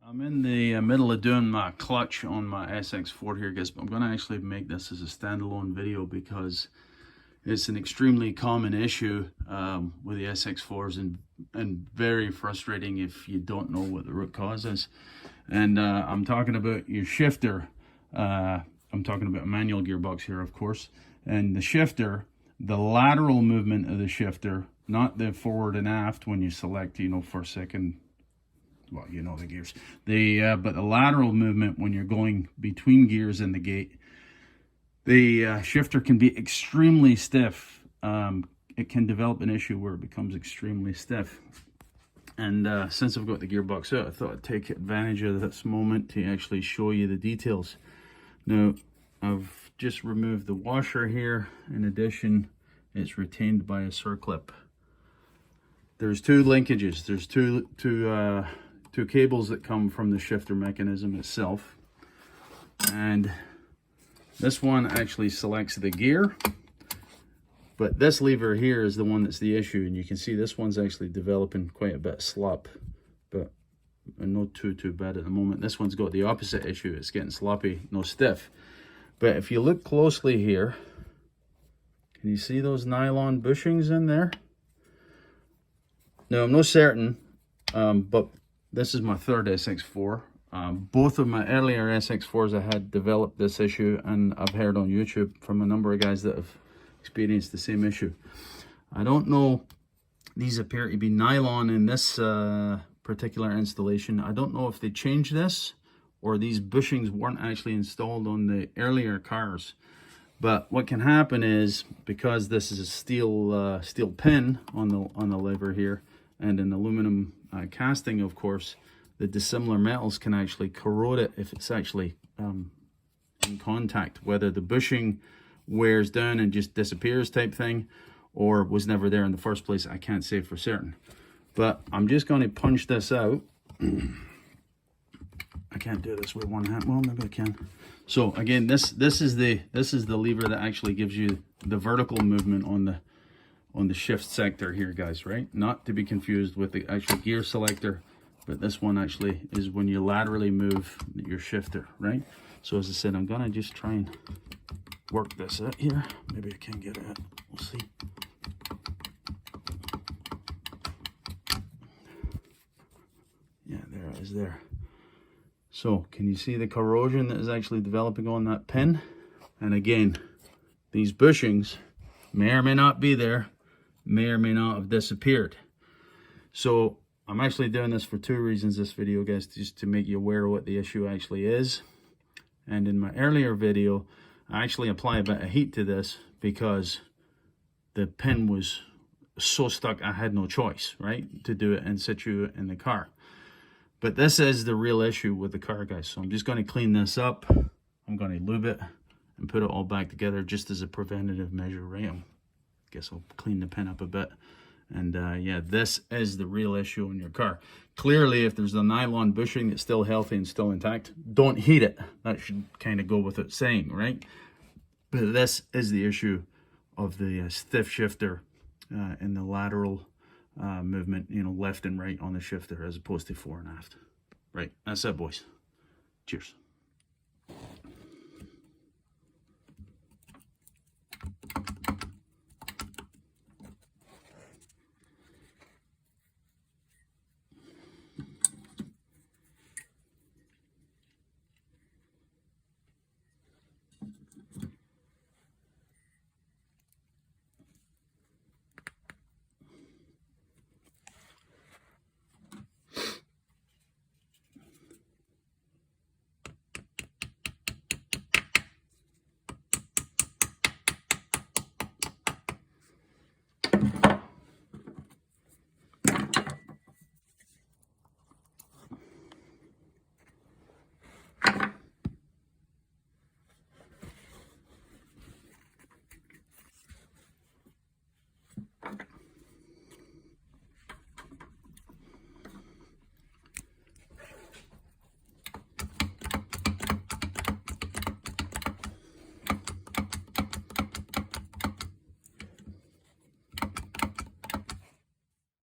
I'm in the middle of doing my clutch on my SX4 here, guys, but I'm going to actually make this as a standalone video because it's an extremely common issue with the SX4s and very frustrating if you don't know what the root cause is. And I'm talking about your shifter. I'm talking about a manual gearbox here, of course. And the shifter, the lateral movement of the shifter, not the forward and aft when you select, for second. Well, the gears. But the lateral movement when you're going between gears in the gate, the shifter can be extremely stiff. It can develop an issue where it becomes extremely stiff. And since I've got the gearbox out, I thought I'd take advantage of this moment to actually show you the details. Now, I've just removed the washer here. In addition, it's retained by a circlip. There's two linkages. There's two cables that come from the shifter mechanism itself, and this one actually selects the gear, but this lever here is the one that's the issue, and you can see this one's actually developing quite a bit of slop, but not too bad at the moment. This one's got the opposite issue. It's getting sloppy, no stiff. But if you look closely here, can you see those nylon bushings in there? Now, I'm not certain, but this is my third SX4. Both of my earlier SX4s I had developed this issue, and I've heard on YouTube from a number of guys that have experienced the same issue. I don't know, these appear to be nylon in this particular installation. I don't know if they changed this or these bushings weren't actually installed on the earlier cars. But what can happen is, because this is a steel pin on the lever here and an aluminum casting, of course, the dissimilar metals can actually corrode it if it's actually in contact, whether the bushing wears down and just disappears type thing, or was never there in the first place. I can't say for certain. But I'm just going to punch this out. I can't do this with one hand. Well, maybe I can. So again, this is the lever that actually gives you the vertical movement on the shift sector here, guys, right? Not to be confused with the actual gear selector, but this one actually is when you laterally move your shifter, right? So as I said, I'm gonna just try and work this out here. Maybe I can get it out. We'll see. Yeah, there it is there. So can you see the corrosion that is actually developing on that pin? And again, these bushings may or may not be there, may or may not have disappeared. So I'm actually doing this for two reasons, this video, guys, just to make you aware of what the issue actually is. And in my earlier video, I actually apply a bit of heat to this because the pin was so stuck I had no choice, right, to do it in situ in the car. But this is the real issue with the car, guys. So I'm just going to clean this up. I'm going to lube it and put it all back together just as a preventative measure, right? I guess I'll clean the pin up a bit. And yeah, this is the real issue in your car. Clearly, if there's a nylon bushing that's still healthy and still intact, don't heat it. That should kind of go without saying, right? But this is the issue of the stiff shifter in the lateral movement, left and right on the shifter as opposed to fore and aft. Right, that's it, boys. Cheers.